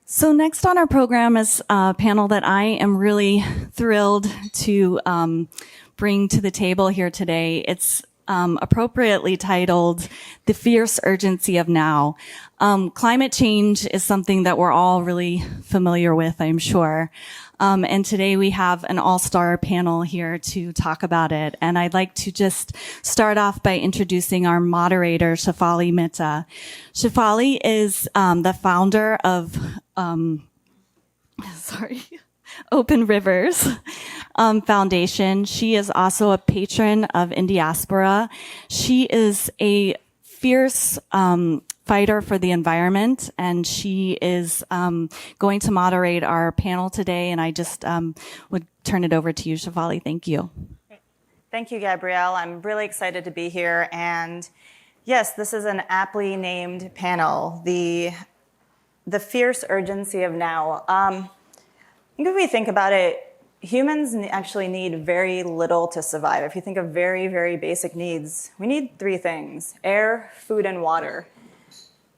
So next on our program is a panel that I am really thrilled to bring to the table here today. It's appropriately titled The Fierce Urgency of Now. Climate change is something that we're all really familiar with, I'm sure. And today we have an all-star panel here to talk about it. And I'd like to just start off by introducing our moderator, Shefali Mehta. Shefali is the founder of OpenRivers Foundation. She is also a patron of Indiaspora. She is a fierce fighter for the environment, and she is going to moderate our panel today, and I just would turn it over to you, Shefali. Thank you. Thank you, Gabrielle. I'm really excited to be here, and yes, this is an aptly named panel, the fierce urgency of now. I think if we think about it, humans actually need very little to survive. If you think of very, very basic needs, we need three things: air, food, and water.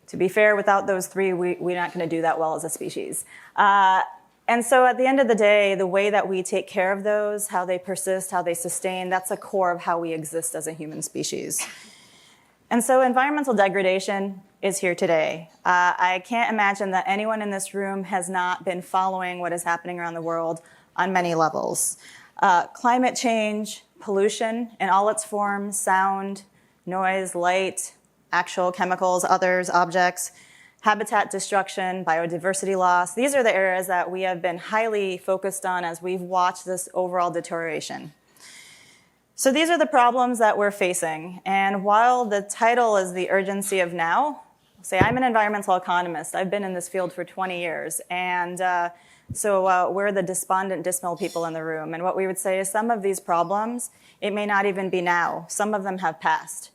To be fair, without those three, we're not going to do that well as a species. And so at the end of the day, the way that we take care of those, how they persist, how they sustain, that's the core of how we exist as a human species. And so environmental degradation is here today. I can't imagine that anyone in this room has not been following what is happening around the world on many levels. Climate change, pollution in all its forms, sound, noise, light, actual chemicals, others, objects, habitat destruction, biodiversity loss. These are the areas that we have been highly focused on as we've watched this overall deterioration. So these are the problems that we're facing. And while the title is The Urgency of Now, say I'm an environmental economist. I've been in this field for 20 years. And so we're the despondent, dismal people in the room. And what we would say is some of these problems, it may not even be now. Some of them have passed.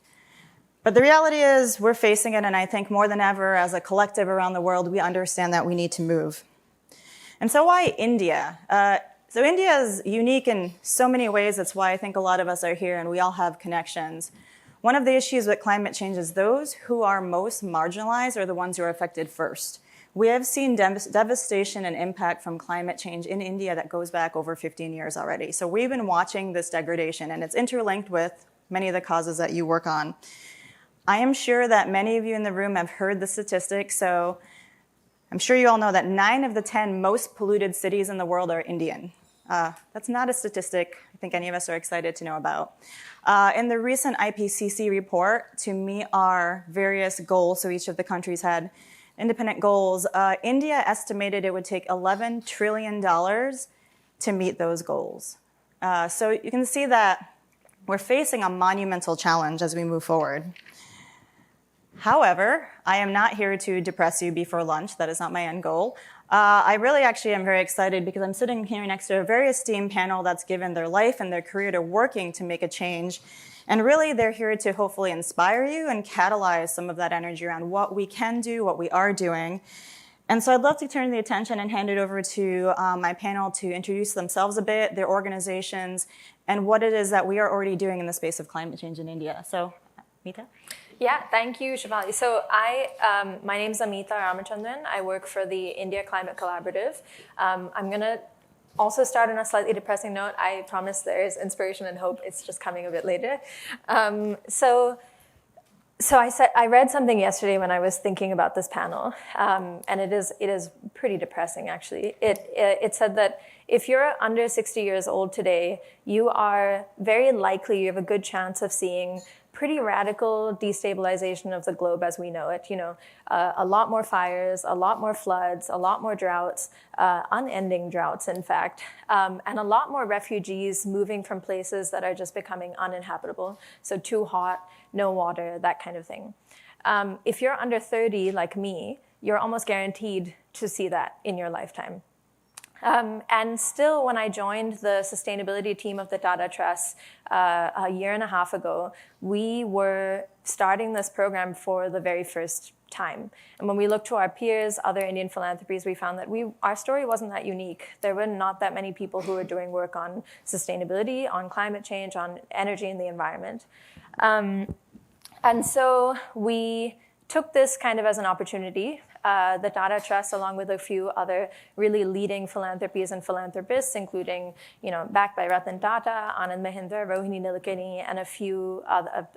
But the reality is we're facing it, and I think more than ever as a collective around the world, we understand that we need to move. And so why India? So India is unique in so many ways. That's why I think a lot of us are here and we all have connections. One of the issues with climate change is those who are most marginalized are the ones who are affected first. We have seen devastation and impact from climate change in India that goes back over 15 years already. So we've been watching this degradation, and it's interlinked with many of the causes that you work on. I am sure that many of you in the room have heard the statistics, so I'm sure you all know that 9 of the 10 most polluted cities in the world are Indian. That's not a statistic I think any of us are excited to know about. In the recent IPCC report, to meet our various goals, so each of the countries had independent goals, India estimated it would take $11 trillion to meet those goals. So you can see that we're facing a monumental challenge as we move forward. However, I am not here to depress you before lunch. That is not my end goal. I really actually am very excited because I'm sitting here next to a very esteemed panel that's given their life and their career to working to make a change. And really, they're here to hopefully inspire you and catalyze some of that energy around what we can do, what we are doing. And so I'd love to turn the attention and hand it over to my panel to introduce themselves a bit, their organizations, and what it is that we are already doing in the space of climate change in India. So, Amita? Yeah, thank you, Shefali. So my name is Amita Ramachandran. I work for the India Climate Collaborative. I'm going to also start on a slightly depressing note. I promise there is inspiration and hope. It's just coming a bit later. So I read something yesterday when I was thinking about this panel, and it is pretty depressing, actually. It said that if you're under 60 years old today, you are very likely, you have a good chance of seeing pretty radical destabilization of the globe as we know it. You know, a lot more fires, a lot more floods, a lot more droughts, unending droughts, in fact, and a lot more refugees moving from places that are just becoming uninhabitable. So too hot, no water, that kind of thing. If you're under 30, like me, you're almost guaranteed to see that in your lifetime. And still, when I joined the sustainability team of the Tata Trust a year and a half ago, we were starting this program for the very first time. And when we looked to our peers, other Indian philanthropies, we found that our story wasn't that unique. There were not that many people who were doing work on sustainability, on climate change, on energy and the environment. And so we took this kind of as an opportunity the Tata Trust, along with a few other really leading philanthropies and philanthropists, including, backed by Ratan Tata, Anand Mahindra, Rohini Nilekani, and a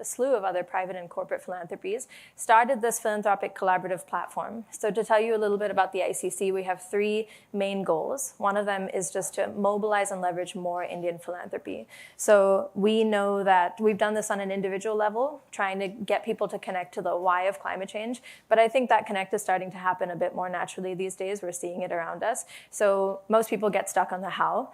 slew of other private and corporate philanthropies, started this philanthropic collaborative platform. So to tell you a little bit about the ICC, we have three main goals. One of them is just to mobilize and leverage more Indian philanthropy. So we know that we've done this on an individual level, trying to get people to connect to the why of climate change. But I think that connect is starting to happen a bit more naturally these days. We're seeing it around us. So most people get stuck on the how.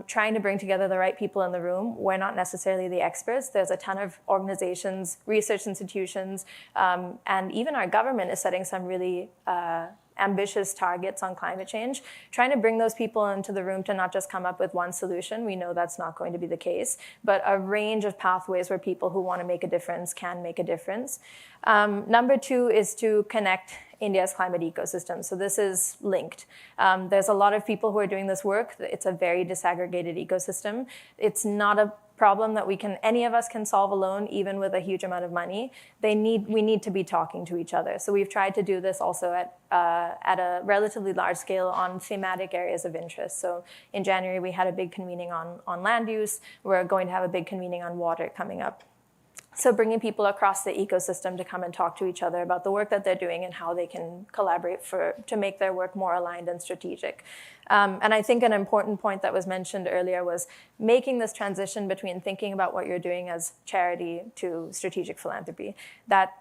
Trying to bring together the right people in the room. We're not necessarily the experts. There's a ton of organizations, research institutions, and even our government is setting some really ambitious targets on climate change, trying to bring those people into the room to not just come up with one solution. We know that's not going to be the case, but a range of pathways where people who want to make a difference can make a difference. Number two is to connect India's climate ecosystem. So this is linked. There's a lot of people who are doing this work. It's a very disaggregated ecosystem. It's not a problem that any of us can solve alone, even with a huge amount of money. We need to be talking to each other. So we've tried to do this also at a relatively large scale on thematic areas of interest. So in January, we had a big convening on land use. We're going to have a big convening on water coming up. So bringing people across the ecosystem to come and talk to each other about the work that they're doing and how they can collaborate to make their work more aligned and strategic. And I think an important point that was mentioned earlier was making this transition between thinking about what you're doing as charity to strategic philanthropy. That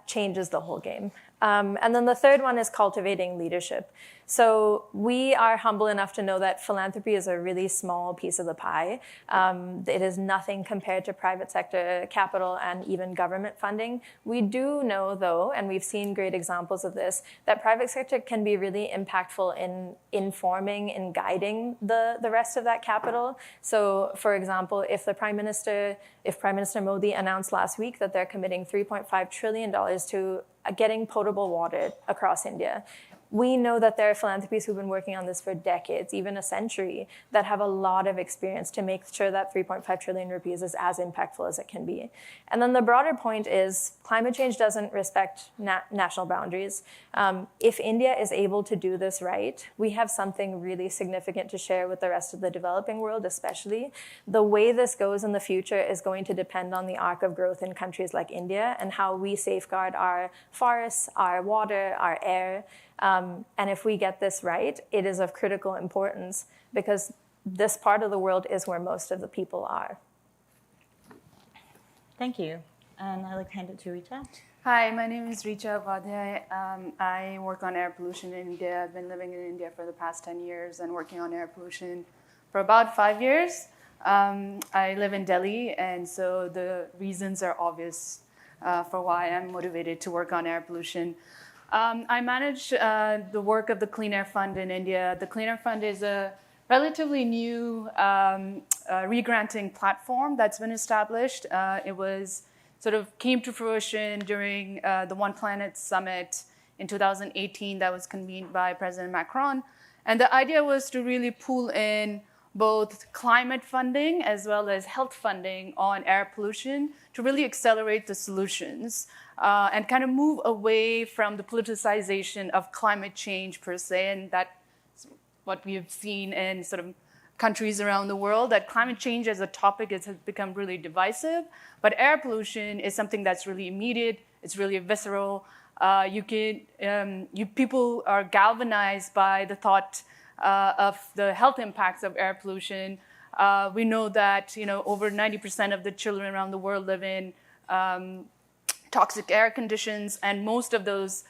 changes the whole game. And then the third one is cultivating leadership. So we are humble enough to know that philanthropy is a really small piece of the pie. It is nothing compared to private sector capital and even government funding. We do know, though, and we've seen great examples of this, that private sector can be really impactful in informing and guiding the rest of that capital. So, for example, if Prime Minister Modi announced last week that they're committing $3.5 trillion to getting potable water across India, we know that there are philanthropies who've been working on this for decades, even a century, that have a lot of experience to make sure that 3.5 trillion rupees is as impactful as it can be. And then the broader point is climate change doesn't respect national boundaries. If India is able to do this right, we have something really significant to share with the rest of the developing world, especially. The way this goes in the future is going to depend on the arc of growth in countries like India and how we safeguard our forests, our water, our air. And if we get this right, it is of critical importance because this part of the world is where most of the people are. Thank you. And I'd like to hand it to Reecha. Hi, my name is Reecha Upadhyay. I work on air pollution in India. I've been living in India for the past 10 years and working on air pollution for about 5 years. I live in Delhi, and so the reasons are obvious for why I'm motivated to work on air pollution. I manage the work of the Clean Air Fund in India. The Clean Air Fund is a relatively new re-granting platform that's been established. It came to fruition during the One Planet Summit in 2018 that was convened by President Macron. And the idea was to really pool in both climate funding as well as health funding on air pollution to really accelerate the solutions and kind of move away from the politicization of climate change per se. And that's what we have seen in sort of countries around the world, that climate change as a topic has become really divisive. But air pollution is something that's really immediate, it's really visceral. People are galvanized by the thought of the health impacts of air pollution. We know that over 90% of the children around the world live in toxic air conditions, and most of those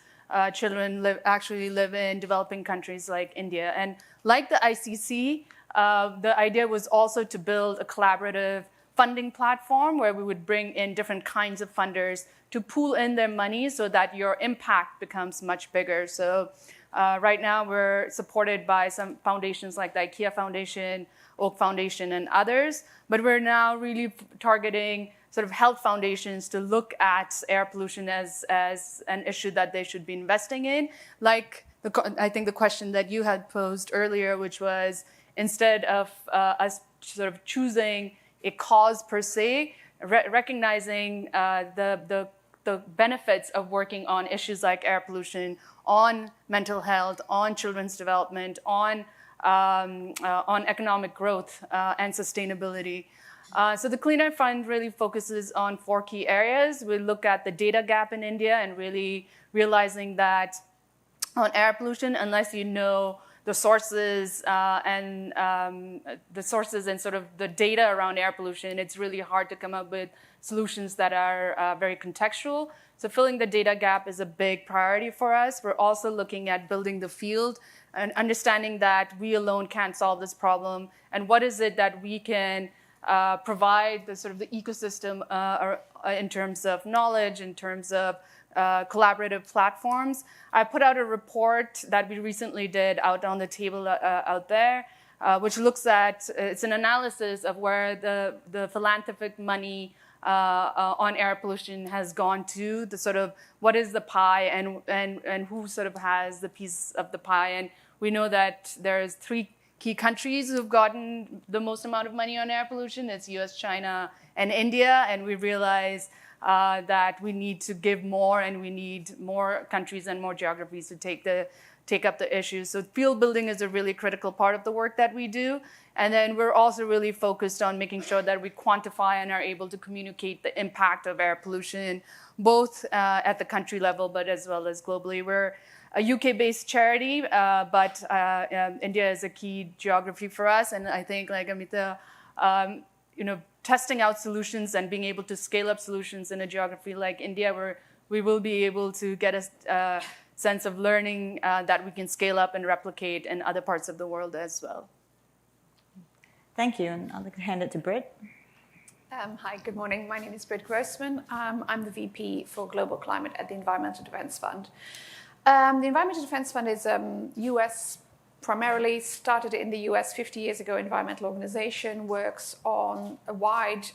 children actually live in developing countries like India. And like the ICC, the idea was also to build a collaborative funding platform where we would bring in different kinds of funders to pool in their money so that your impact becomes much bigger. So right now we're supported by some foundations like the IKEA Foundation, Oak Foundation, and others, but we're now really targeting sort of health foundations to look at air pollution as an issue that they should be investing in. Like I think the question that you had posed earlier, which was instead of us sort of choosing a cause per se, recognizing the the benefits of working on issues like air pollution, on mental health, on children's development, on economic growth and sustainability. So the Clean Air Fund really focuses on 4 key areas. We look at the data gap in India and really realizing that on air pollution, unless you know the sources and sort of the data around air pollution, it's really hard to come up with solutions that are very contextual. So filling the data gap is a big priority for us. We're also looking at building the field and understanding that we alone can't solve this problem, and what is it that we can provide the sort of the ecosystem in terms of knowledge, in terms of collaborative platforms. I put out a report that we recently did out on the table out there, which looks at, it's an analysis of where the philanthropic money on air pollution has gone to, the sort of what is the pie and who sort of has the piece of the pie. And we know that there's 3 key countries who've gotten the most amount of money on air pollution. It's US, China, and India. And we realize that we need to give more, and we need more countries and more geographies to take up the issues. So field building is a really critical part of the work that we do. And then we're also really focused on making sure that we quantify and are able to communicate the impact of air pollution, both at the country level, but as well as globally. We're a UK-based charity, but India is a key geography for us. And I think, like Amita, testing out solutions and being able to scale up solutions in a geography like India, where we will be able to get a sense of learning that we can scale up and replicate in other parts of the world as well. Thank you, and I'd like to hand it to Britt. Hi, good morning. My name is Britt Groosman. I'm the VP for Global Climate at the Environmental Defense Fund. The Environmental Defense Fund is US, primarily started in the US 50 years ago, environmental organization, works on a wide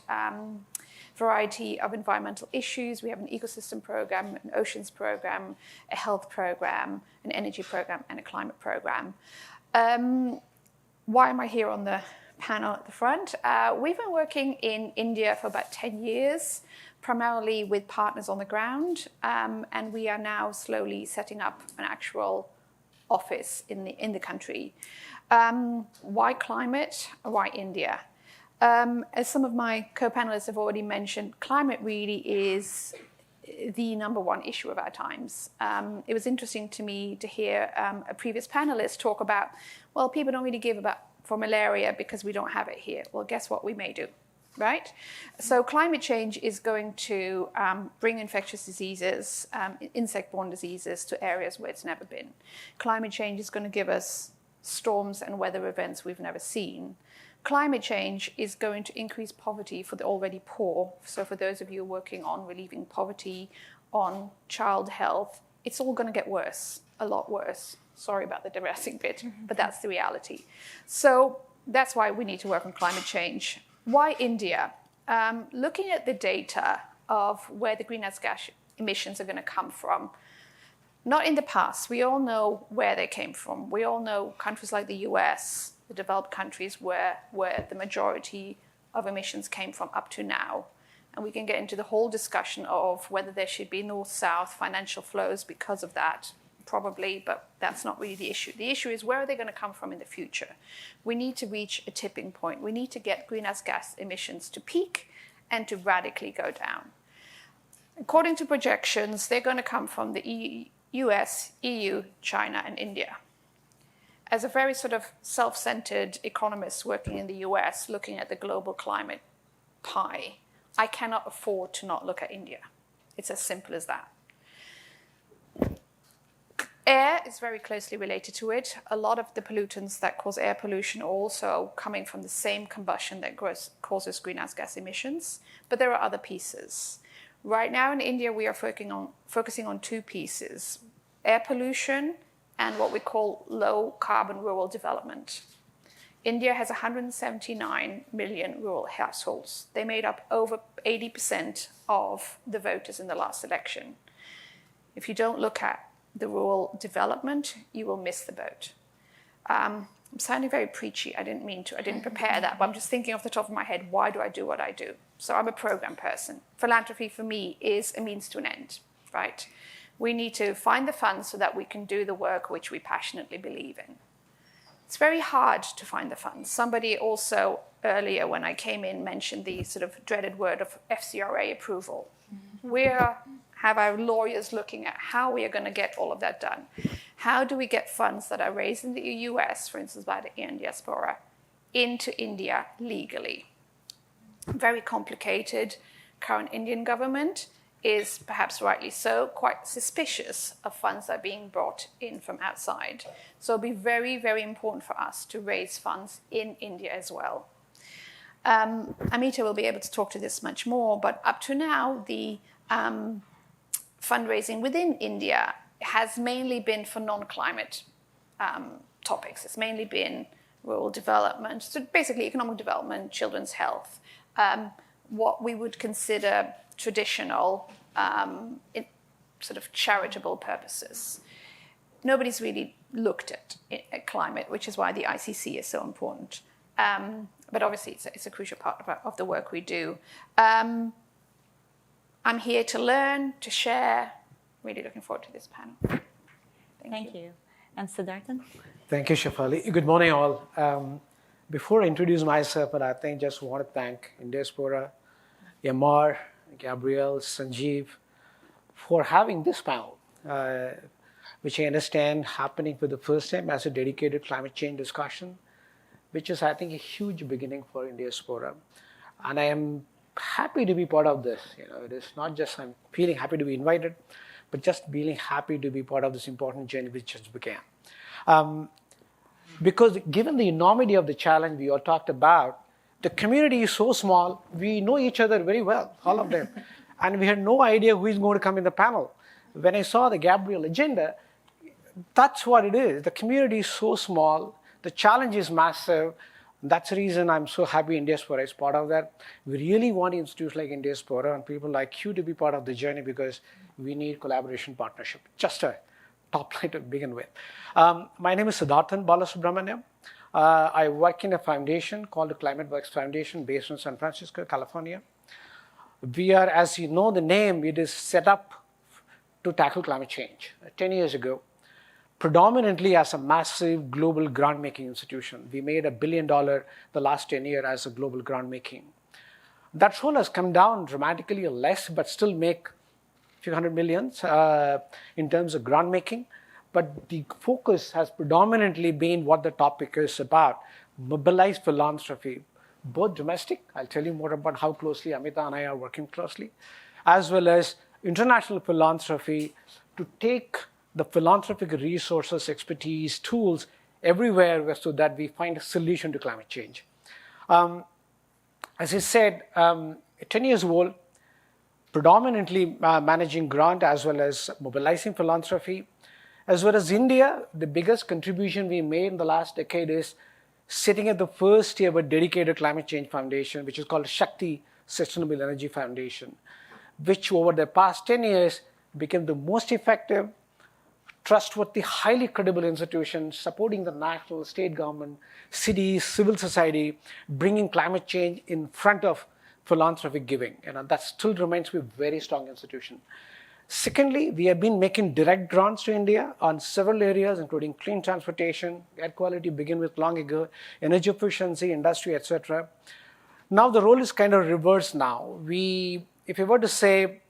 variety of environmental issues. We have an ecosystem program, an oceans program, a health program, an energy program, and a climate program. Why am I here on the panel at the front? We've been working in India for about 10 years, primarily with partners on the ground, and we are now slowly setting up an actual office in the country. Why climate? Why India? As some of my co-panelists have already mentioned, climate really is the number one issue of our times. It was interesting to me to hear a previous panelist talk about, well, people don't really give about for malaria because we don't have it here. Well, guess what? We may do, right? So climate change is going to bring infectious diseases, insect-borne diseases to areas where it's never been. Climate change is going to give us storms and weather events we've never seen. Climate change is going to increase poverty for the already poor. So for those of you working on relieving poverty, on child health, it's all going to get worse, a lot worse. Sorry about the depressing bit, but that's the reality. So that's why we need to work on climate change. Why India? Looking at the data of where the greenhouse gas emissions are going to come from, not in the past. We all know where they came from. We all know countries like the US, the developed countries where the majority of emissions came from up to now. And we can get into the whole discussion of whether there should be north-south financial flows because of that. Probably, but that's not really the issue. The issue is where are they going to come from in the future? We need to reach a tipping point. We need to get greenhouse gas emissions to peak and to radically go down. According to projections, they're going to come from the US, EU, China, and India. As a very sort of self-centered economist working in the US, looking at the global climate pie, I cannot afford to not look at India. It's as simple as that. Air is very closely related to it. A lot of the pollutants that cause air pollution are also coming from the same combustion that causes greenhouse gas emissions, but there are other pieces. Right now in India, we are focusing on 2 pieces, air pollution and what we call low carbon rural development. India has 179 million rural households. They made up over 80% of the voters in the last election. If you don't look at the rural development, you will miss the boat. I'm sounding very preachy. I didn't mean to. I didn't prepare that, but I'm just thinking off the top of my head, why do I do what I do? So I'm a program person. Philanthropy for me is a means to an end, right? We need to find the funds so that we can do the work which we passionately believe in. It's very hard to find the funds. Somebody also earlier when I came in mentioned the sort of dreaded word of FCRA approval. We have our lawyers looking at how we are going to get all of that done. How do we get funds that are raised in the US, for instance, by the Indiaspora, into India legally? Very complicated. Current Indian government is, perhaps rightly so, quite suspicious of funds that are being brought in from outside. So it'll be very, very important for us to raise funds in India as well. Amita will be able to talk to this much more, but up to now, the fundraising within India has mainly been for non-climate topics. It's mainly been rural development, so basically economic development, children's health, what we would consider traditional sort of charitable purposes. Nobody's really looked at climate, which is why the ICC is so important. But obviously, it's a crucial part of the work we do. I'm here to learn, to share. Really looking forward to this panel. Thank you. And Siddarthan? Thank you, Shefali. Good morning, all. Before I introduce myself, but I think just want to thank Indiaspora, Yamar, Gabrielle, Sanjeev, for having this panel, which I understand happening for the first time as a dedicated climate change discussion, which is, I think, a huge beginning for Indiaspora. And I am happy to be part of this. It is not just I'm feeling happy to be invited, but just feeling happy to be part of this important journey which just began. Because given the enormity of the challenge we all talked about, the community is so small, we know each other very well, all of them. And we had no idea who is going to come in the panel. When I saw the Gabrielle agenda, that's what it is. The community is so small, the challenge is massive. That's the reason I'm so happy Indiaspora is part of that. We really want institutes like Indiaspora and people like you to be part of the journey because we need collaboration, partnership. Just a top line to begin with. My name is Siddarthan Balasubramanian. I work in a foundation called the Climate Works Foundation based in San Francisco, California. We are, as you know the name, it is set up to tackle climate change 10 years ago. Predominantly as a massive global grant-making institution. We made $1 billion the last 10 years as a global grant-making. That role has come down dramatically less, but still make a few hundred millions in terms of grant-making. But the focus has predominantly been what the topic is about, mobilize philanthropy, both domestic, I'll tell you more about how closely Amita and I are working closely, as well as international philanthropy to take the philanthropic resources, expertise, tools everywhere so that we find a solution to climate change. As I said, 10 years old, predominantly managing grant as well as mobilizing philanthropy. As well as India, the biggest contribution we made in the last decade is setting up the first ever dedicated climate change foundation, which is called Shakti Sustainable Energy Foundation, which over the past 10 years became the most effective, trustworthy, highly credible institution supporting the national, state government, cities, civil society, bringing climate change in front of philanthropic giving. That still remains to be a very strong institution. Secondly, we have been making direct grants to India on several areas, including clean transportation, air quality begin with long ago, energy efficiency, industry, etc. Now the role is kind of reversed now. If you were to say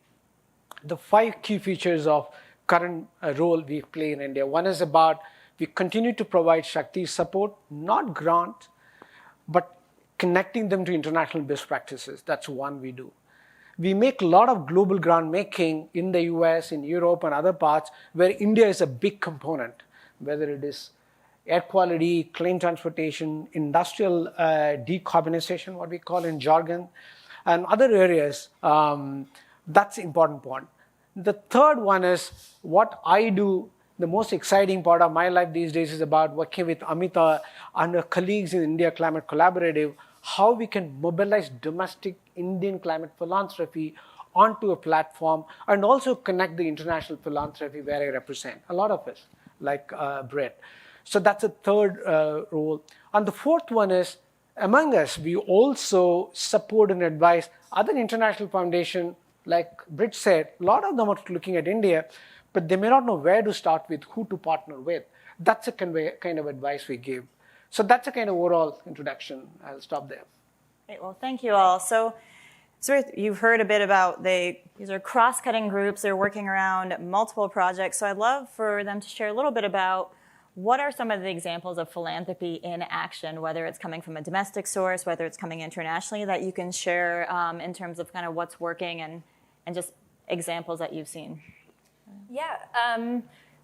the 5 key features of current role we play in India. One is about we continue to provide Shakti support, not grant, but connecting them to international best practices. That's one we do. We make a lot of global grant making in the US, in Europe, and other parts where India is a big component, whether it is air quality, clean transportation, industrial decarbonization, what we call in jargon, and other areas. That's the important point. The third one is what I do. The most exciting part of my life these days is about working with Amita and her colleagues in India Climate Collaborative, how we can mobilize domestic Indian climate philanthropy onto a platform and also connect the international philanthropy where I represent, a lot of us, like Britt. So that's the third role. And the fourth one is Among us, we also support and advise other international foundations. Like Britt said, a lot of them are looking at India, but they may not know where to start with, who to partner with. That's the kind of advice we give. So that's a kind of overall introduction. I'll stop there. Great. Well, thank you all. So you've heard a bit about these are cross-cutting groups. They're working around multiple projects. So I'd love for them to share a little bit about what are some of the examples of philanthropy in action, whether it's coming from a domestic source, whether it's coming internationally, that you can share in terms of kind of what's working and just examples that you've seen. Yeah.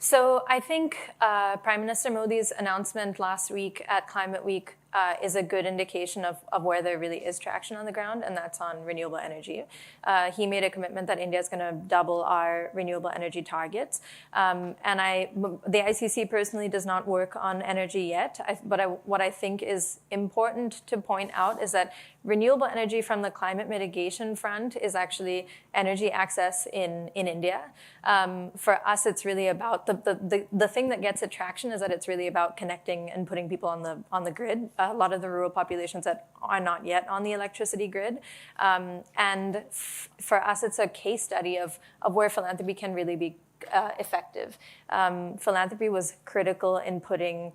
So I think Prime Minister Modi's announcement last week at Climate Week is a good indication of where there really is traction on the ground, and that's on renewable energy. He made a commitment that India is going to double our renewable energy targets. And the ICC personally does not work on energy yet, but what I think is important to point out is that renewable energy from the climate mitigation front is actually energy access in India. For us, it's really about the thing that gets it traction is that it's really about connecting and putting people on the grid. A lot of the rural populations that are not yet on the electricity grid. And for us, it's a case study of where philanthropy can really be effective. Philanthropy was critical in putting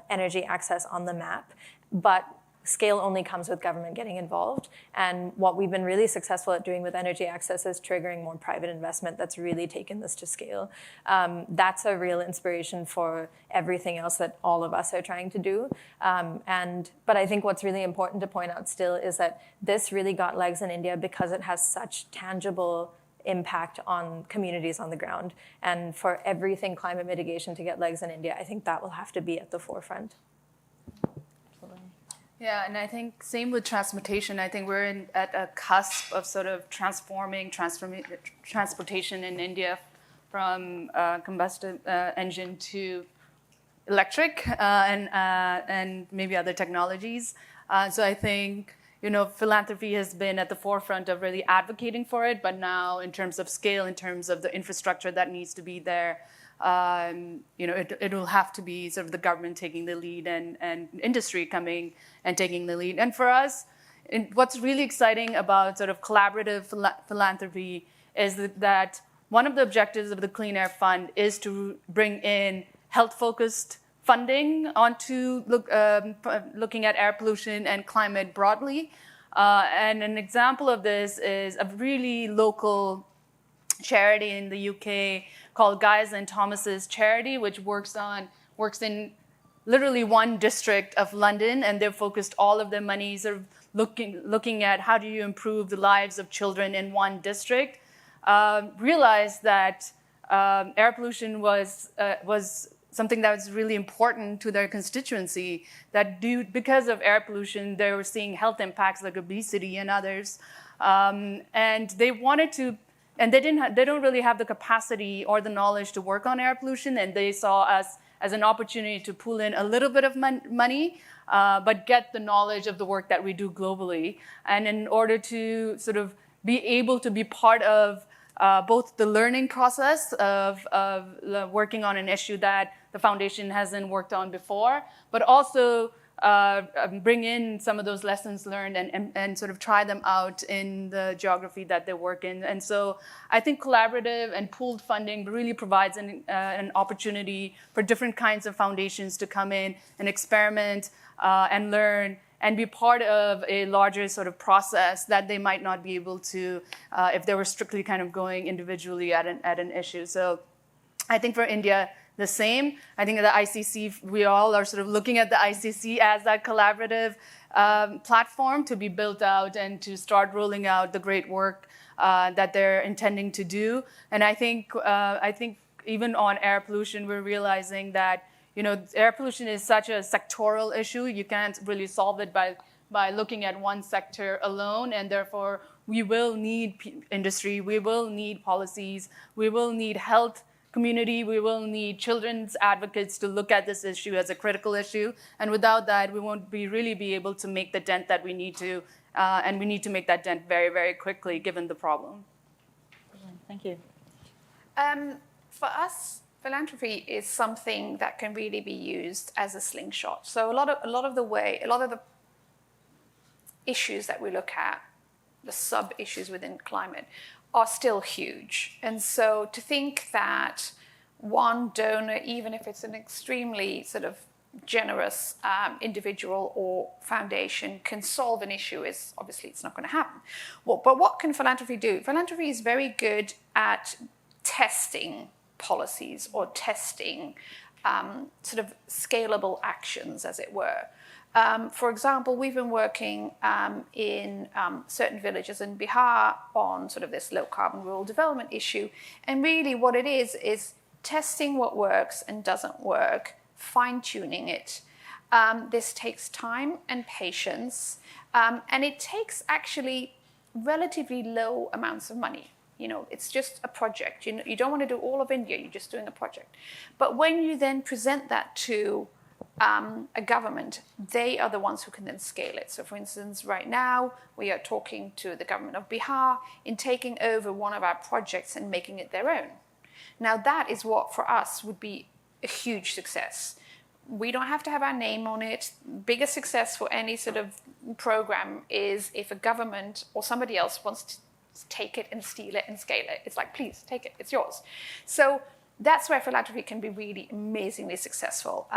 energy access on the map, but scale only comes with government getting involved. And what we've been really successful at doing with energy access is triggering more private investment that's really taken this to scale. That's a real inspiration for everything else that all of us are trying to do. But I think what's really important to point out still is that this really got legs in India because it has such tangible impact on communities on the ground. And for everything climate mitigation to get legs in India, I think that will have to be at the forefront. Yeah, and I think same with transportation. I think we're at a cusp of sort of transforming transportation in India from combustion engine to electric and maybe other technologies. So I think philanthropy has been at the forefront of really advocating for it, but now in terms of scale, in terms of the infrastructure that needs to be there, it will have to be sort of the government taking the lead and industry coming and taking the lead. And for us, what's really exciting about sort of collaborative philanthropy is that one of the objectives of the Clean Air Fund is to bring in health-focused funding onto looking at air pollution and climate broadly. And an example of this is a really local charity in the UK called Guy's and Thomas's Charity, which works in literally one district of London, and they've focused all of their money sort of looking at how do you improve the lives of children in one district. Realized that air pollution was something that was really important to their constituency. That because of air pollution, they were seeing health impacts like obesity and others, and they wanted to. And they don't really have the capacity or the knowledge to work on air pollution, and they saw us as an opportunity to pull in a little bit of money, but get the knowledge of the work that we do globally. And in order to sort of be able to be part of both the learning process of working on an issue that the foundation hasn't worked on before, but also bring in some of those lessons learned and sort of try them out in the geography that they work in. And so I think collaborative and pooled funding really provides an opportunity for different kinds of foundations to come in and experiment and learn and be part of a larger sort of process that they might not be able to if they were strictly kind of going individually at an issue. So I think for India, the same. I think at the ICC, we all are sort of looking at the ICC as that collaborative platform to be built out and to start rolling out the great work that they're intending to do. And I think even on air pollution, we're realizing that air pollution is such a sectoral issue. You can't really solve it by looking at one sector alone, and therefore we will need industry, we will need policies, we will need health community, we will need children's advocates to look at this issue as a critical issue. And without that, we won't really be able to make the dent that we need to. And we need to make that dent very, very quickly, given the problem. Thank you. For us, philanthropy is something that can really be used as a slingshot. So a lot of the issues that we look at, the sub-issues within climate, are still huge. And so to think that one donor, even if it's an extremely sort of generous individual or foundation, can solve an issue is obviously it's not going to happen. But what can philanthropy do? Philanthropy is very good at testing policies or testing sort of scalable actions, as it were. For example, we've been working in certain villages in Bihar on sort of this low carbon rural development issue. And really what it is testing what works and doesn't work, fine-tuning it. This takes time and patience, and it takes actually relatively low amounts of money. You know, it's just a project. You don't want to do all of India, you're just doing a project. But when you then present that to a government, they are the ones who can then scale it. So for instance, right now, we are talking to the government of Bihar in taking over one of our projects and making it their own. Now that is what for us would be a huge success. We don't have to have our name on it. Biggest success for any sort of program is if a government or somebody else wants to take it and steal it and scale it. It's like, please take it, it's yours. So that's where philanthropy can be really amazingly successful.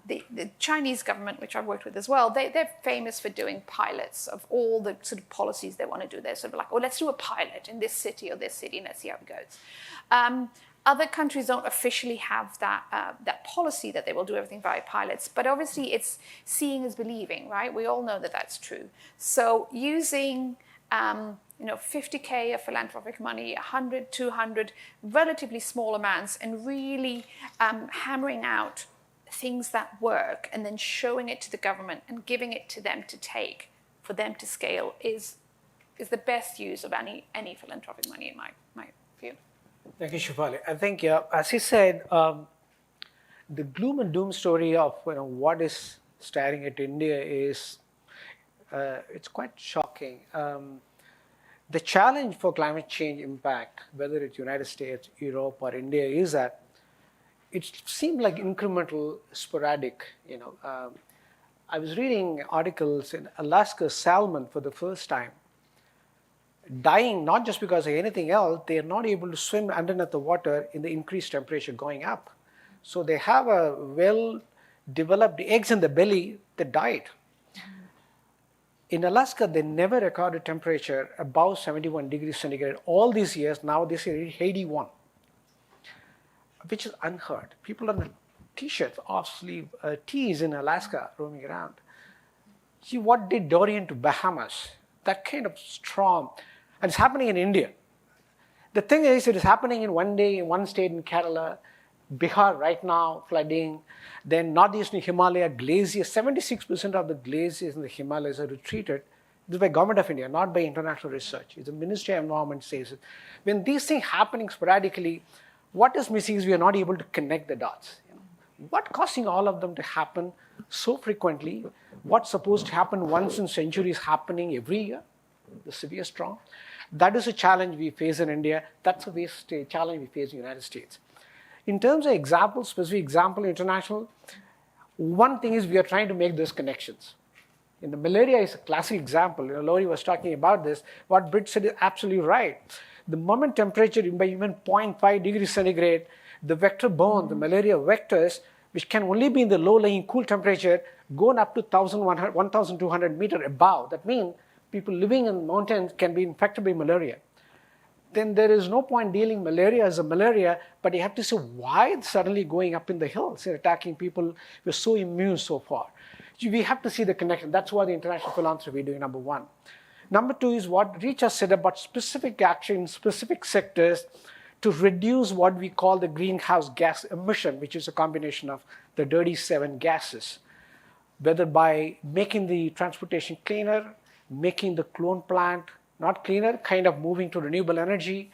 The Chinese government, which I've worked with as well, they're famous for doing pilots of all the sort of policies they want to do. They're sort of like, oh, let's do a pilot in this city or this city and let's see how it goes. Other countries don't officially have that policy that they will do everything via pilots, but obviously it's seeing is believing, right? We all know that that's true. So using 50K of philanthropic money, 100, 200, relatively small amounts, and really hammering out things that work and then showing it to the government and giving it to them to take for them to scale is the best use of any philanthropic money in my view. Thank you, Shefali. I think, as you said, the gloom and doom story of what is staring at India is it's quite shocking. The challenge for climate change impact, whether it's United States, Europe, or India, is that it seemed like incremental, sporadic. I was reading articles in Alaska salmon for the first time, dying not just because of anything else, they are not able to swim underneath the water in the increased temperature going up. So they have a well-developed eggs in the belly that died. In Alaska, they never recorded temperature above 71 degrees centigrade all these years. Now this year 81, which is unheard. People on the t-shirts, off-sleeve tees in Alaska roaming around. See what did Dorian to Bahamas? That kind of storm. And it's happening in India. The thing is, it is happening in one day in one state in Kerala, Bihar right now, flooding. Then northeastern Himalaya, glaciers, 76% of the glaciers in the Himalayas are retreated. This is by government of India, not by international research. It's the Ministry of Environment says it. When these things happening sporadically, what is missing is we are not able to connect the dots. What causing all of them to happen so frequently? What's supposed to happen once in centuries happening every year? The severe storm. That is a challenge we face in India. That's a challenge we face in the United States. In terms of examples, specific example, international, one thing is we are trying to make those connections. In the malaria is a classic example. Lori was talking about this. What Britt said is absolutely right. The moment temperature by even 0.5 degrees centigrade, the vector borne, the malaria vectors, which can only be in the low-lying cool temperature, going up to 1,200 meters above. That means people living in mountains can be infected by malaria. Then there is no point dealing malaria as a malaria, but you have to say why it's suddenly going up in the hills and attacking people who are so immune so far. We have to see the connection. That's what the international philanthropy is doing, number one. Number two is what Reecha said about specific action in specific sectors to reduce what we call the greenhouse gas emission, which is a combination of the dirty 7 gases, whether by making the transportation cleaner, making the clone plant not cleaner, kind of moving to renewable energy,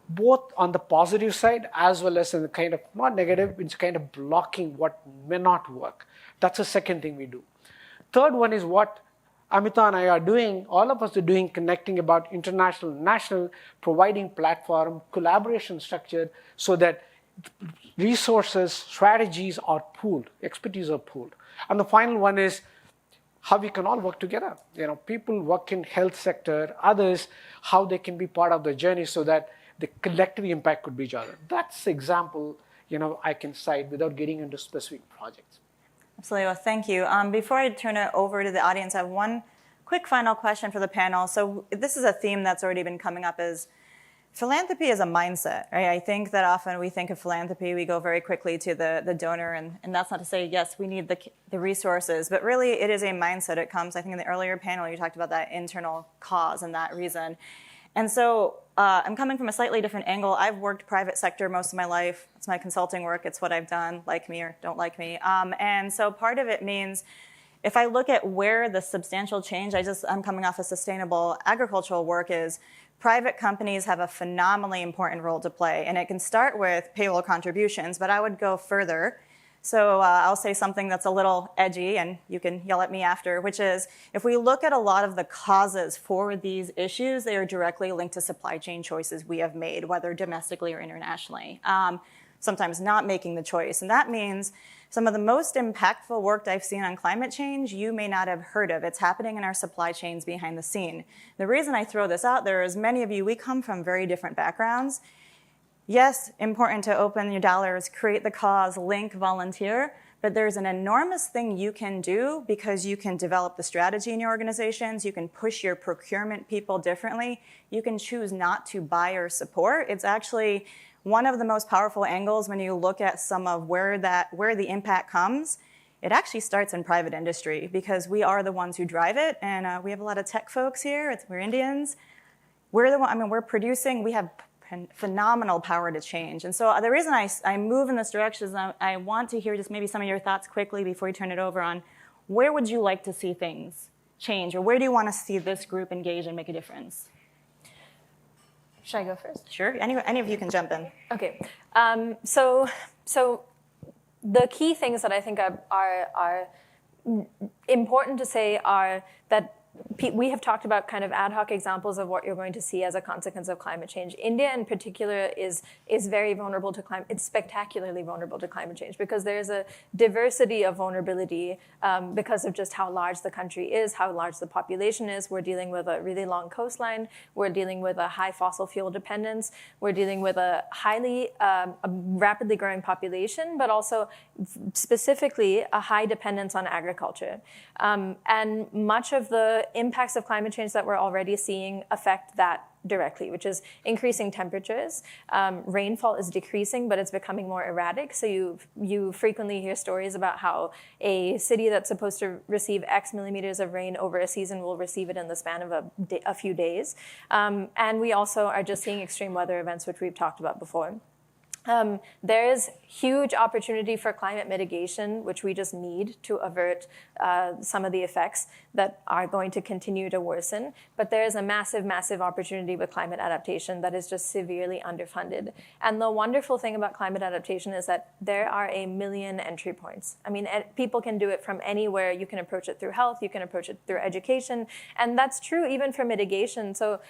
both on the positive side as well as in the kind of not negative, it's kind of blocking what may not work. That's the second thing we do. Third one is what Amita and I are doing, all of us are doing, connecting about international, national, providing platform, collaboration structure so that resources, strategies are pooled, expertise are pooled. And the final one is how we can all work together. People work in health sector, others, how they can be part of the journey so that the collective impact could be each other. That's the example, I can cite without getting into specific projects. Absolutely. Well, thank you. Before I turn it over to the audience, I have one quick final question for the panel. So this is a theme that's already been coming up, is philanthropy is a mindset, right? I think that often we think of philanthropy, we go very quickly to the donor, and that's not to say, yes, we need the resources, but really it is a mindset. It comes, I think in the earlier panel, you talked about that internal cause and that reason. And so I'm coming from a slightly different angle. I've worked private sector most of my life. It's my consulting work. It's what I've done, like me or don't like me. And so part of it means, if I look at where the substantial change, I'm coming off of sustainable agricultural work, is private companies have a phenomenally important role to play. And it can start with payroll contributions, but I would go further. So I'll say something that's a little edgy, and you can yell at me after, which is, if we look at a lot of the causes for these issues, they are directly linked to supply chain choices we have made, whether domestically or internationally. Sometimes not making the choice. And that means some of the most impactful work I've seen on climate change, you may not have heard of. It's happening in our supply chains behind the scene. The reason I throw this out there is, many of you, we come from very different backgrounds. Yes, important to open your dollars, create the cause, link, volunteer, but there's an enormous thing you can do, because you can develop the strategy in your organizations, you can push your procurement people differently, you can choose not to buy or support. It's actually one of the most powerful angles when you look at some of where the impact comes. It actually starts in private industry, because we are the ones who drive it, and we have a lot of tech folks here. We're Indians. We're producing. We have phenomenal power to change. And so the reason I move in this direction is I want to hear just maybe some of your thoughts quickly before we turn it over on, where would you like to see things change, or where do you want to see this group engage and make a difference? Should I go first? Sure. Any of you can jump in. Okay. So the key things that I think are important to say are that we have talked about kind of ad hoc examples of what you're going to see as a consequence of climate change. India in particular is very vulnerable to climate. It's spectacularly vulnerable to climate change, because there's a diversity of vulnerability because of just how large the country is, how large the population is. We're dealing with a really long coastline. We're dealing with a high fossil fuel dependence. We're dealing with a rapidly growing population, but also specifically a high dependence on agriculture. And much of the impacts of climate change that we're already seeing affect that directly, which is increasing temperatures. Rainfall is decreasing, but it's becoming more erratic. So you frequently hear stories about how a city that's supposed to receive X millimeters of rain over a season will receive it in the span of a few days. And we also are just seeing extreme weather events, which we've talked about before. There is huge opportunity for climate mitigation, which we just need to avert some of the effects that are going to continue to worsen. But there is a massive, massive opportunity with climate adaptation that is just severely underfunded. And the wonderful thing about climate adaptation is that there are a million entry points. I mean, people can do it from anywhere. You can approach it through health. You can approach it through education. And that's true even for mitigation. So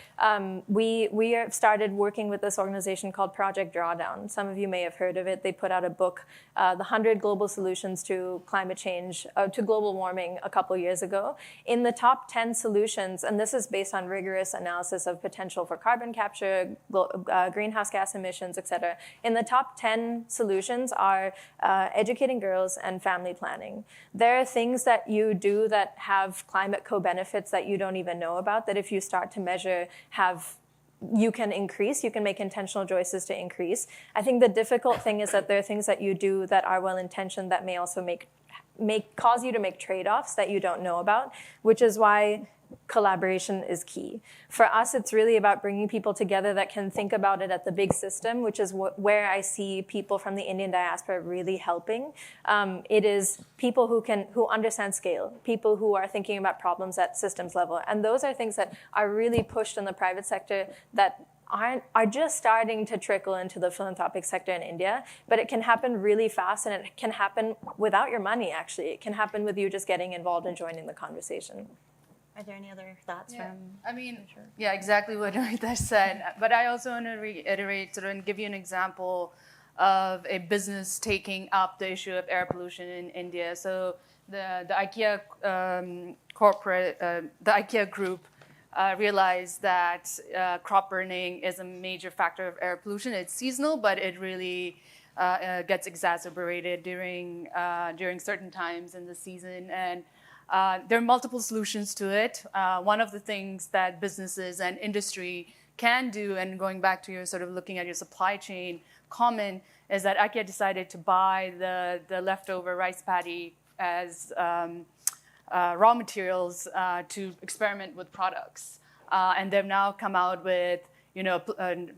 we have started working with this organization called Project Drawdown. Some of you may have heard of it. They put out a book, The 100 Global Solutions to Climate Change, to Global Warming, a couple years ago. In the top 10 solutions, and this is based on rigorous analysis of potential for carbon capture, greenhouse gas emissions, et cetera. In the top 10 solutions are educating girls and family planning. There are things that you do that have climate co-benefits that you don't even know about, that if you start to measure you can make intentional choices to increase. I think the difficult thing is that there are things that you do that are well-intentioned that may also cause you to make trade-offs that you don't know about, which is why collaboration is key. For us, it's really about bringing people together that can think about it at the big system, which is where I see people from the Indian diaspora really helping. It is people who understand scale, people who are thinking about problems at systems level. And those are things that are really pushed in the private sector that are just starting to trickle into the philanthropic sector in India, but it can happen really fast, and it can happen without your money, actually. It can happen with you just getting involved and joining the conversation. Are there any other thoughts from? I mean, yeah, exactly what Amita said. But I also want to reiterate and give you an example of a business taking up the issue of air pollution in India. So the IKEA the IKEA group realized that crop burning is a major factor of air pollution. It's seasonal, but it really gets exacerbated during certain times in the season. And there are multiple solutions to it. One of the things that businesses and industry can do, and going back to your sort of looking at your supply chain comment, is that IKEA decided to buy the leftover rice paddy as raw materials to experiment with products. And they've now come out with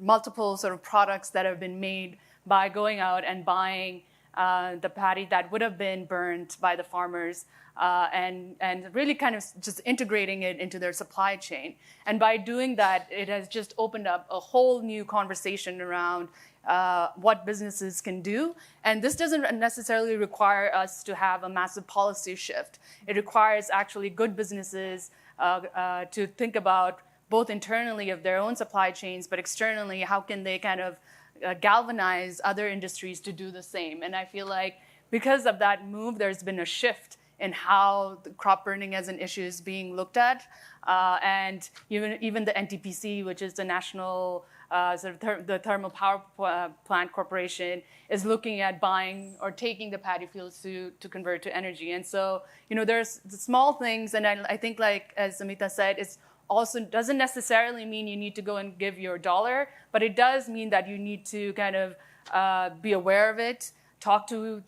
multiple sort of products that have been made by going out and buying the paddy that would have been burnt by the farmers and really kind of just integrating it into their supply chain. And by doing that, it has just opened up a whole new conversation around what businesses can do. And this doesn't necessarily require us to have a massive policy shift. It requires actually good businesses to think about both internally of their own supply chains, but externally, how can they kind of galvanize other industries to do the same. And I feel like because of that move, there's been a shift in how the crop burning as an issue is being looked at. And even the NTPC, which is the National the Thermal Power Plant Corporation, is looking at buying or taking the paddy fields to convert to energy. And so, there's the small things, and I think, like as Amita said, it's also doesn't necessarily mean you need to go and give your dollar, but it does mean that you need to kind of be aware of it, talk to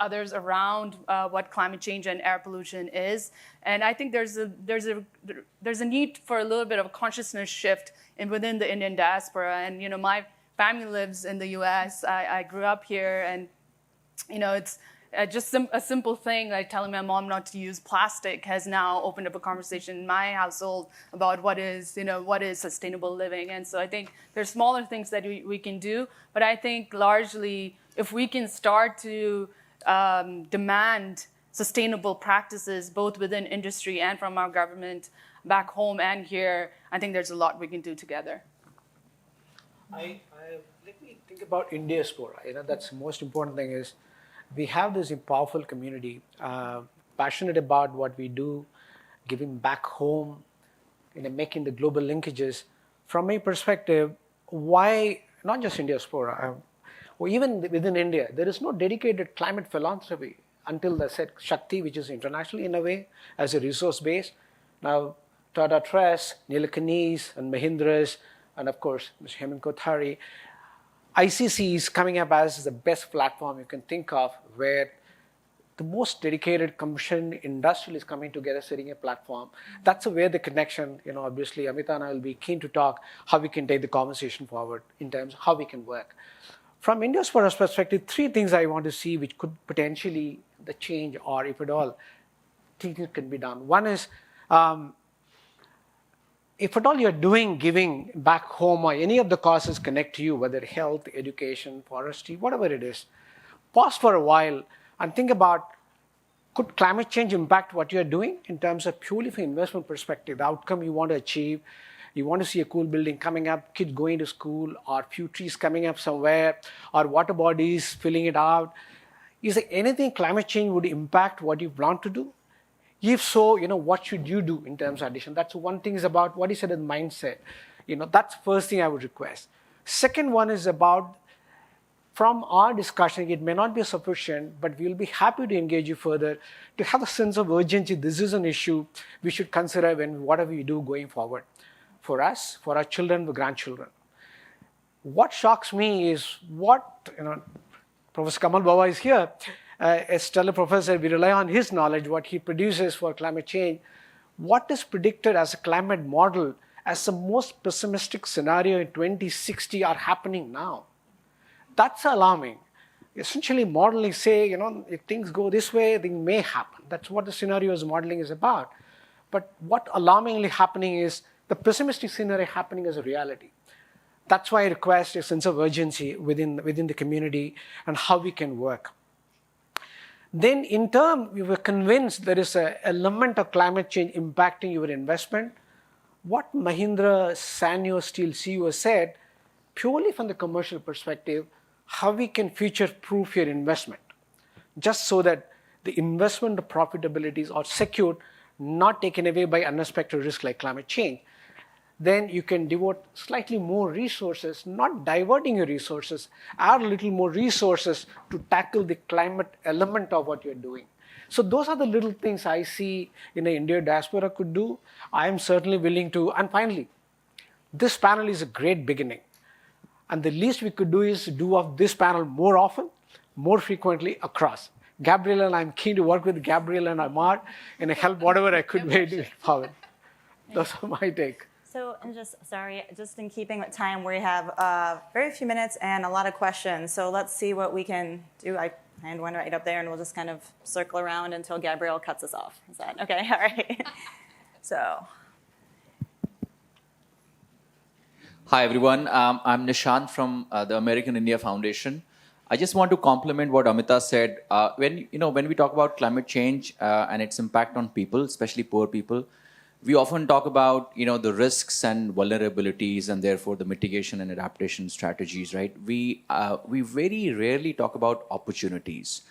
others around what climate change and air pollution is. And I think there's a need for a little bit of a consciousness shift within the Indian diaspora. And my family lives in the U.S. I grew up here, and it's just a simple thing like telling my mom not to use plastic has now opened up a conversation in my household about what is sustainable living. And so I think there's smaller things that we can do, but I think largely if we can start to demand sustainable practices both within industry and from our government back home and here, I think there's a lot we can do together. Let me think about Indiaspora. That's the most important thing is we have this powerful community, passionate about what we do, giving back home, making the global linkages. From my perspective, why not just Indiaspora, or even within India, there is no dedicated climate philanthropy until the said Shakti, which is internationally in a way as a resource base. Now, Tata Trust, Nilakanis and Mahindras, and of course, Mr. Hemant Kothari, ICC is coming up as the best platform you can think of, where the most dedicated commission industrial is coming together, setting a platform. That's where the connection, obviously Amita and I will be keen to talk how we can take the conversation forward in terms of how we can work. From Indiaspora's perspective, three things I want to see which could potentially the change, or if at all, things can be done. One is, if at all you're doing giving back home or any of the causes connect to you, whether health, education, forestry, whatever it is, pause for a while and think about, could climate change impact what you're doing in terms of purely from investment perspective, the outcome you want to achieve. You want to see a cool building coming up, kids going to school, or few trees coming up somewhere, or water bodies filling it out. Is there anything climate change would impact what you want to do? If so, what should you do in terms of addition? That's one thing is about what you said in mindset. That's the first thing I would request. Second one is about, from our discussion, it may not be sufficient, but we'll be happy to engage you further to have a sense of urgency. This is an issue we should consider when whatever we do going forward. For us, for our children, the grandchildren. What shocks me is Professor Kamal Bawa is here. As stellar professor, we rely on his knowledge, what he produces for climate change. What is predicted as a climate model as the most pessimistic scenario in 2060 are happening now? That's alarming. Essentially modeling say, if things go this way, things may happen. That's what the scenarios modeling is about. But what alarmingly happening is the pessimistic scenario happening as a reality. That's why I request a sense of urgency within the community and how we can work. Then in turn, we were convinced there is an element of climate change impacting your investment. What Mahindra Sanyo Steel CEO said, purely from the commercial perspective, how we can future-proof your investment, just so that the investment profitabilities are secured, not taken away by unexpected risk like climate change. Then you can devote slightly more resources, not diverting your resources, add a little more resources to tackle the climate element of what you're doing. So those are the little things I see in the India diaspora could do. I am certainly willing to. And finally, this panel is a great beginning. And the least we could do is do of this panel more often, more frequently across. Gabriel and I'm keen to work with Gabriel and Amar and help whatever I could way to forward. Those are my take. So, and just in keeping with time, we have very few minutes and a lot of questions. So let's see what we can do. I hand one right up there, and we'll just kind of circle around until Gabriel cuts us off. Is that okay? All right. So. Hi, everyone. I'm Nishant from the American India Foundation. I just want to compliment what Amita said. When we talk about climate change and its impact on people, especially poor people, we often talk about the risks and vulnerabilities and therefore the mitigation and adaptation strategies, right? We very rarely talk about opportunities.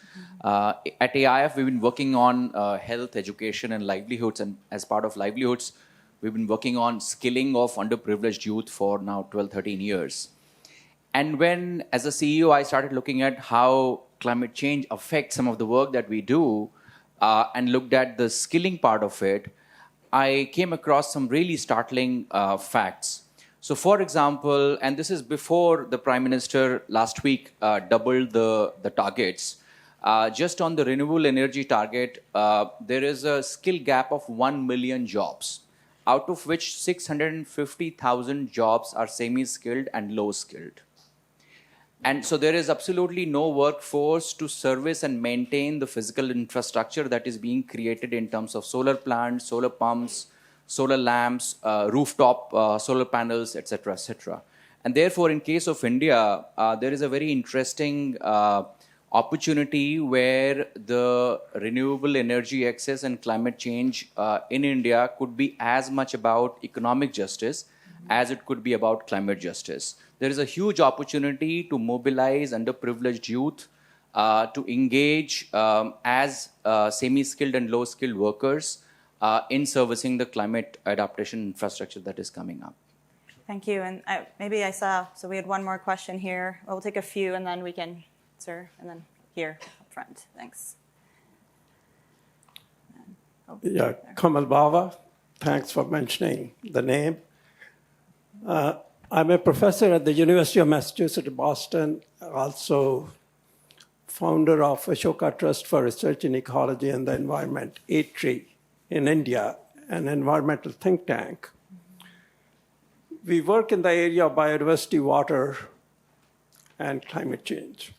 At AIF, we've been working on health, education, and livelihoods, and as part of livelihoods, we've been working on skilling of underprivileged youth for now 12, 13 years. And when, as a CEO, I started looking at how climate change affects some of the work that we do and looked at the skilling part of it, I came across some really startling facts. So, for example, and this is before the Prime Minister last week doubled the targets, just on the renewable energy target, there is a skill gap of 1 million jobs, out of which 650,000 jobs are semi-skilled and low-skilled. And so there is absolutely no workforce to service and maintain the physical infrastructure that is being created in terms of solar plants, solar pumps, solar lamps, rooftop solar panels, etc., etc. And therefore, in case of India, there is a very interesting opportunity where the renewable energy access and climate change in India could be as much about economic justice as it could be about climate justice. There is a huge opportunity to mobilize underprivileged youth to engage as semi-skilled and low-skilled workers in servicing the climate adaptation infrastructure that is coming up. Thank you. And so we had one more question here. We'll take a few and then we can, sir, and then here up front. Thanks. Yeah, Kamal Bava, thanks for mentioning the name. I'm a professor at the University of Massachusetts, Boston, also founder of Ashoka Trust for Research in Ecology and the Environment, A-Tree, in India, an environmental think tank. We work in the area of biodiversity, water, and climate change,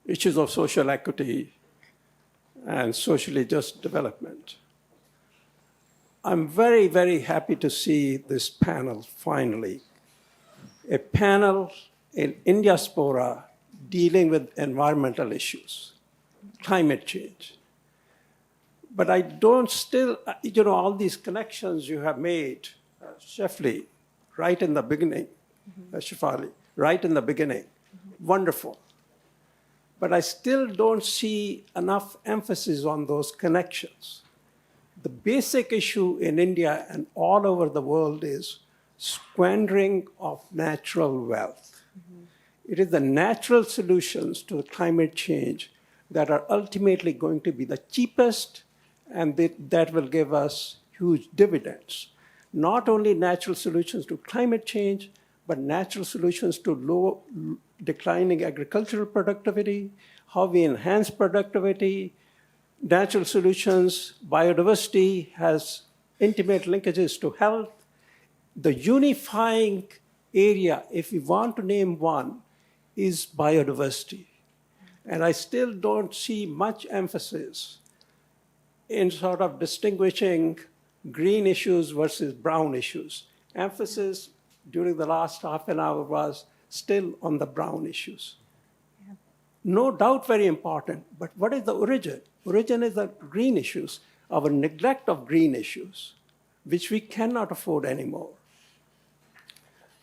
issues of social equity and socially just development. I'm very, very happy to see this panel finally. A panel in Indiaspora dealing with environmental issues, climate change. But I don't still, all these connections you have made, Shefali, right in the beginning, Shefali, right in the beginning, wonderful. But I still don't see enough emphasis on those connections. The basic issue in India and all over the world is squandering of natural wealth. It is the natural solutions to climate change that are ultimately going to be the cheapest and that will give us huge dividends. Not only natural solutions to climate change, but natural solutions to low declining agricultural productivity, how we enhance productivity, natural solutions, biodiversity has intimate linkages to health. The unifying area, if we want to name one, is biodiversity. And I still don't see much emphasis in sort of distinguishing green issues versus brown issues. Emphasis during the last half an hour was still on the brown issues. No doubt very important, but what is the origin? Origin is the green issues, our neglect of green issues, which we cannot afford anymore.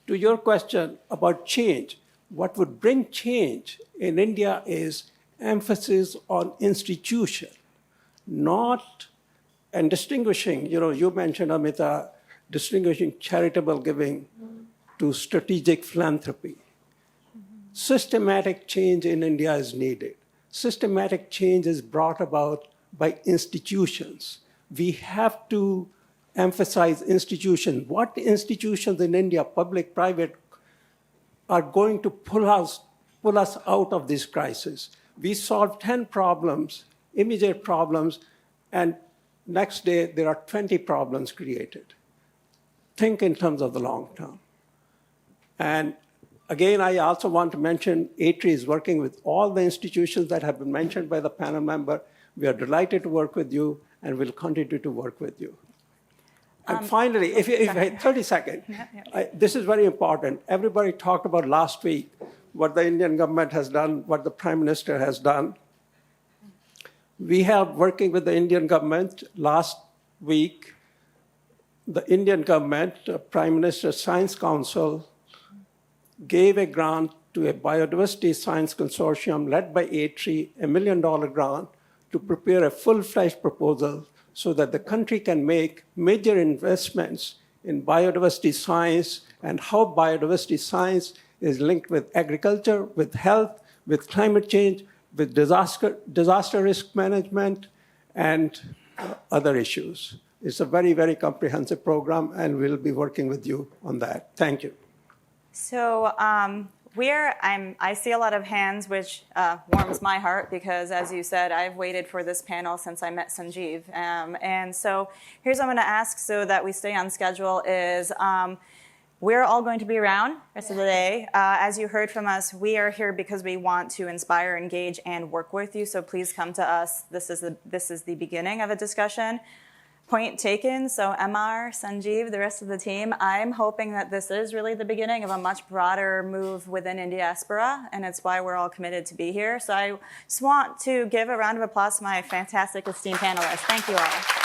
To your question about change, what would bring change in India is emphasis on institution, not, and distinguishing, you mentioned, Amita, distinguishing charitable giving to strategic philanthropy. Systematic change in India is needed. Systematic change is brought about by institutions. We have to emphasize institutions. What institutions in India, public, private, are going to pull us out of this crisis? We solve 10 problems, immediate problems, and next day there are 20 problems created. Think in terms of the long term. And again, I also want to mention A3 is working with all the institutions that have been mentioned by the panel member. We are delighted to work with you and will continue to work with you. And finally, if 30 seconds, this is very important. Everybody talked about last week what the Indian government has done, what the Prime Minister has done. We have, working with the Indian government, last week, the Indian government, Prime Minister Science Council, gave a grant to a biodiversity science consortium led by A3, $1 million grant, to prepare a full-fledged proposal so that the country can make major investments in biodiversity science and how biodiversity science is linked with agriculture, with health, with climate change, with disaster risk management, and other issues. It's a very, very comprehensive program, and we'll be working with you on that. Thank you. So I see a lot of hands, which warms my heart because, as you said, I've waited for this panel since I met Sanjeev. And so here's what I'm going to ask so that we stay on schedule is we're all going to be around the rest of the day. As you heard from us, we are here because we want to inspire, engage, and work with you. So please come to us. This is the beginning of a discussion. Point taken. So MR, Sanjeev, the rest of the team, I'm hoping that this is really the beginning of a much broader move within Indiaspora, and it's why we're all committed to be here. So I just want to give a round of applause to my fantastic esteemed panelists. Thank you all.